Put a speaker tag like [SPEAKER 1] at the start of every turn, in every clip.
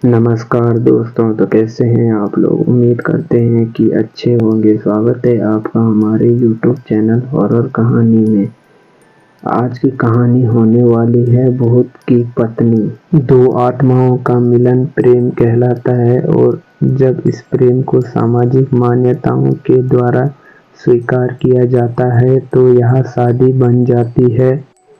[SPEAKER 1] नमस्कार दोस्तों, तो कैसे हैं आप लोग। उम्मीद करते हैं कि अच्छे होंगे। स्वागत है आपका हमारे YouTube चैनल हॉरर कहानी में। आज की कहानी होने वाली है भूत की पत्नी। दो आत्माओं का मिलन प्रेम कहलाता है, और जब इस प्रेम को सामाजिक मान्यताओं के द्वारा स्वीकार किया जाता है तो यह शादी बन जाती है।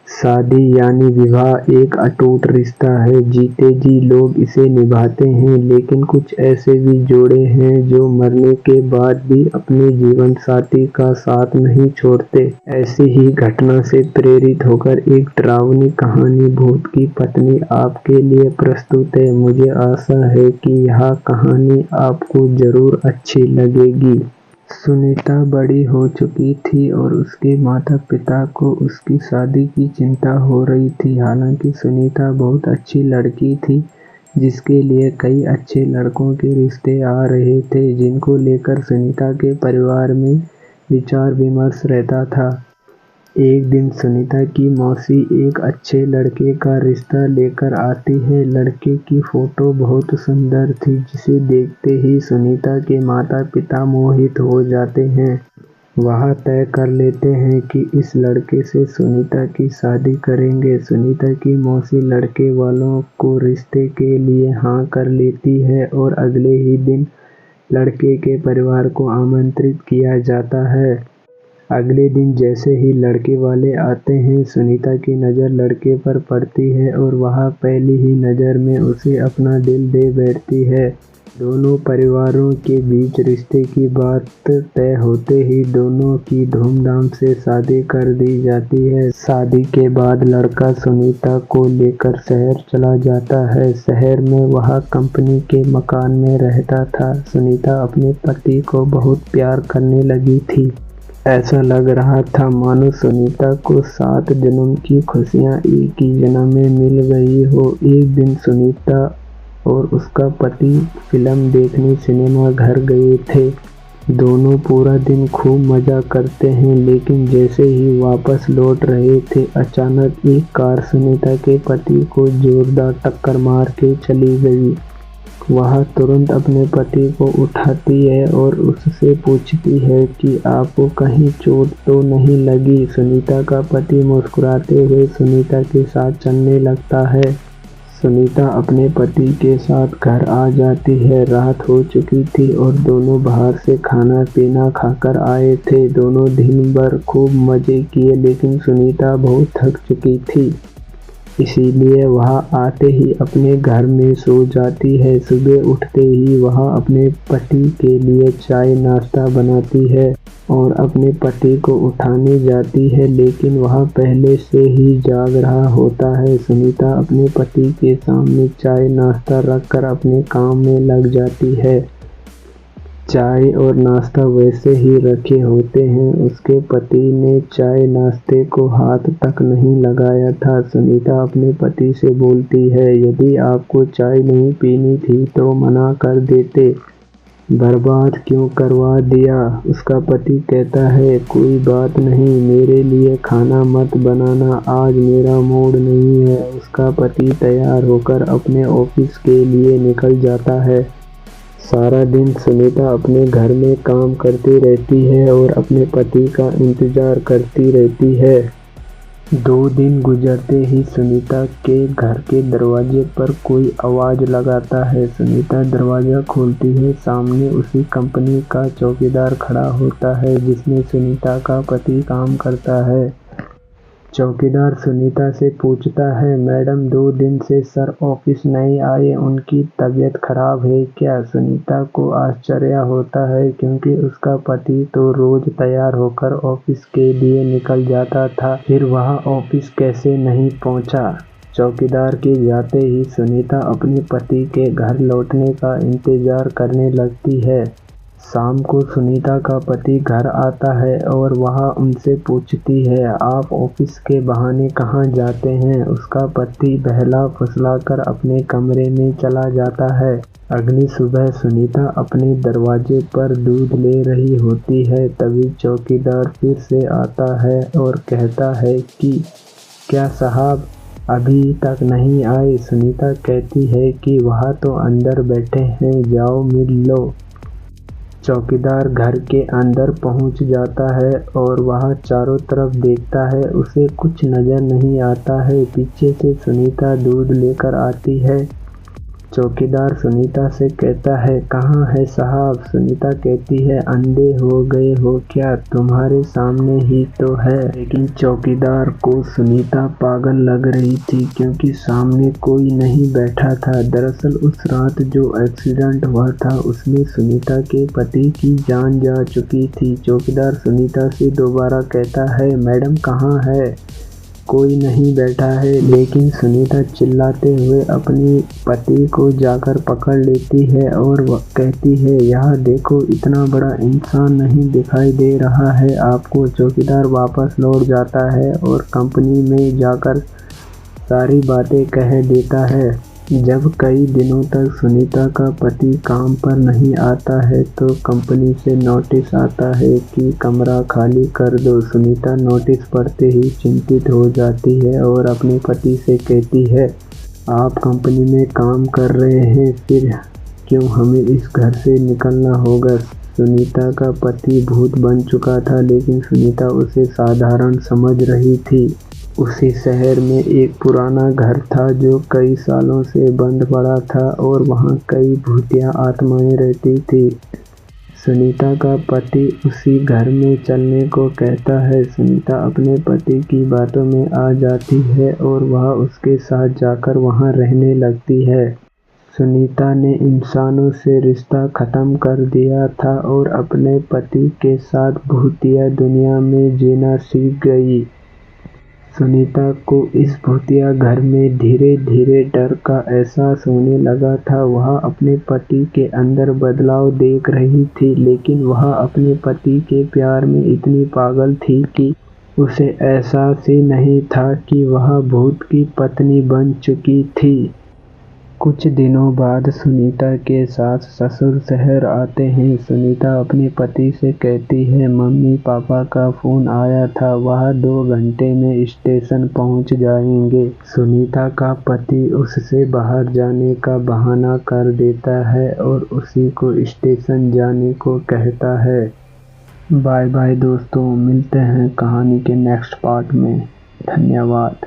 [SPEAKER 1] शादी यानी विवाह एक अटूट रिश्ता है। जीते जी लोग इसे निभाते हैं, लेकिन कुछ ऐसे भी जोड़े हैं जो मरने के बाद भी अपने जीवन साथी का साथ नहीं छोड़ते। ऐसी ही घटना से प्रेरित होकर एक डरावनी कहानी भूत की पत्नी आपके लिए प्रस्तुत है। मुझे आशा है कि यह कहानी आपको जरूर अच्छी लगेगी। सुनीता बड़ी हो चुकी थी और उसके माता पिता को उसकी शादी की चिंता हो रही थी। हालांकि सुनीता बहुत अच्छी लड़की थी, जिसके लिए कई अच्छे लड़कों के रिश्ते आ रहे थे, जिनको लेकर सुनीता के परिवार में विचार विमर्श रहता था। एक दिन सुनीता की मौसी एक अच्छे लड़के का रिश्ता लेकर आती है। लड़के की फोटो बहुत सुंदर थी, जिसे देखते ही सुनीता के माता पिता मोहित हो जाते हैं। वह तय कर लेते हैं कि इस लड़के से सुनीता की शादी करेंगे। सुनीता की मौसी लड़के वालों को रिश्ते के लिए हाँ कर लेती है, और अगले ही दिन लड़के के परिवार को आमंत्रित किया जाता है। अगले दिन जैसे ही लड़के वाले आते हैं, सुनीता की नज़र लड़के पर पड़ती है और वह पहली ही नज़र में उसे अपना दिल दे बैठती है। दोनों परिवारों के बीच रिश्ते की बात तय होते ही दोनों की धूमधाम से शादी कर दी जाती है। शादी के बाद लड़का सुनीता को लेकर शहर चला जाता है। शहर में वह कंपनी के मकान में रहता था। सुनीता अपने पति को बहुत प्यार करने लगी थी। ऐसा लग रहा था मानो सुनीता को 7 जन्म की खुशियां एक ही जन्म में मिल गई हो। एक दिन सुनीता और उसका पति फिल्म देखने सिनेमा घर गए थे। दोनों पूरा दिन खूब मजा करते हैं, लेकिन जैसे ही वापस लौट रहे थे, अचानक एक कार सुनीता के पति को जोरदार टक्कर मार के चली गई। वह तुरंत अपने पति को उठाती है और उससे पूछती है कि आपको कहीं चोट तो नहीं लगी। सुनीता का पति मुस्कुराते हुए सुनीता के साथ चलने लगता है। सुनीता अपने पति के साथ घर आ जाती है। रात हो चुकी थी और दोनों बाहर से खाना पीना खाकर आए थे। दोनों दिन भर खूब मजे किए, लेकिन सुनीता बहुत थक चुकी थी, इसीलिए वह आते ही अपने घर में सो जाती है। सुबह उठते ही वह अपने पति के लिए चाय नाश्ता बनाती है और अपने पति को उठाने जाती है, लेकिन वह पहले से ही जाग रहा होता है। सुनीता अपने पति के सामने चाय नाश्ता रखकर अपने काम में लग जाती है। चाय और नाश्ता वैसे ही रखे होते हैं। उसके पति ने चाय नाश्ते को हाथ तक नहीं लगाया था। सुनीता अपने पति से बोलती है, यदि आपको चाय नहीं पीनी थी तो मना कर देते, बर्बाद क्यों करवा दिया। उसका पति कहता है, कोई बात नहीं, मेरे लिए खाना मत बनाना, आज मेरा मूड नहीं है। उसका पति तैयार होकर अपने ऑफिस के लिए निकल जाता है। सारा दिन सुनीता अपने घर में काम करती रहती है और अपने पति का इंतजार करती रहती है। 2 दिन गुजरते ही सुनीता के घर के दरवाजे पर कोई आवाज़ लगाता है। सुनीता दरवाज़ा खोलती है। सामने उसी कंपनी का चौकीदार खड़ा होता है, जिसमें सुनीता का पति काम करता है। चौकीदार सुनीता से पूछता है, मैडम 2 दिन से सर ऑफिस नहीं आए, उनकी तबीयत खराब है क्या। सुनीता को आश्चर्य होता है, क्योंकि उसका पति तो रोज तैयार होकर ऑफिस के लिए निकल जाता था, फिर वह ऑफिस कैसे नहीं पहुंचा। चौकीदार के जाते ही सुनीता अपने पति के घर लौटने का इंतजार करने लगती है। शाम को सुनीता का पति घर आता है और वह उनसे पूछती है, आप ऑफिस के बहाने कहाँ जाते हैं। उसका पति बहला फुसलाकर अपने कमरे में चला जाता है। अगली सुबह सुनीता अपने दरवाजे पर दूध ले रही होती है, तभी चौकीदार फिर से आता है और कहता है कि क्या साहब, अभी तक नहीं आए। सुनीता कहती है कि वह तो अंदर बैठे हैं, जाओ मिल लो। चौकीदार घर के अंदर पहुंच जाता है और वह चारों तरफ देखता है, उसे कुछ नजर नहीं आता है। पीछे से सुनीता दूध लेकर आती है। चौकीदार सुनीता से कहता है, कहाँ है साहब? सुनीता कहती है, अंधे हो गए हो क्या? तुम्हारे सामने ही तो है। लेकिन चौकीदार को सुनीता पागल लग रही थी, क्योंकि सामने कोई नहीं बैठा था। दरअसल उस रात जो एक्सीडेंट हुआ था उसमें सुनीता के पति की जान जा चुकी थी। चौकीदार सुनीता से दोबारा कहता है, मैडम कहाँ है? कोई नहीं बैठा है। लेकिन सुनीता चिल्लाते हुए अपने पति को जाकर पकड़ लेती है और कहती है, यहाँ देखो, इतना बड़ा इंसान नहीं दिखाई दे रहा है आपको। चौकीदार वापस लौट जाता है और कंपनी में जाकर सारी बातें कह देता है। जब कई दिनों तक सुनीता का पति काम पर नहीं आता है तो कंपनी से नोटिस आता है कि कमरा खाली कर दो। सुनीता नोटिस पढ़ते ही चिंतित हो जाती है और अपने पति से कहती है, आप कंपनी में काम कर रहे हैं, फिर क्यों हमें इस घर से निकलना होगा? सुनीता का पति भूत बन चुका था, लेकिन सुनीता उसे साधारण समझ रही थी। उसी शहर में एक पुराना घर था जो कई सालों से बंद पड़ा था और वहाँ कई भूतिया आत्माएं रहती थी। सुनीता का पति उसी घर में चलने को कहता है। सुनीता अपने पति की बातों में आ जाती है और वह उसके साथ जाकर वहाँ रहने लगती है। सुनीता ने इंसानों से रिश्ता खत्म कर दिया था और अपने पति के साथ भूतिया दुनिया में जीना सीख गई। सुनीता को इस भूतिया घर में धीरे धीरे डर का एहसास होने लगा था। वह अपने पति के अंदर बदलाव देख रही थी, लेकिन वह अपने पति के प्यार में इतनी पागल थी कि उसे एहसास ही नहीं था कि वह भूत की पत्नी बन चुकी थी। कुछ दिनों बाद सुनीता के सास ससुर शहर आते हैं। सुनीता अपने पति से कहती है, मम्मी पापा का फ़ोन आया था, वह 2 घंटे में स्टेशन पहुंच जाएंगे। सुनीता का पति उससे बाहर जाने का बहाना कर देता है और उसी को स्टेशन जाने को कहता है। बाय बाय दोस्तों, मिलते हैं कहानी के नेक्स्ट पार्ट में। धन्यवाद।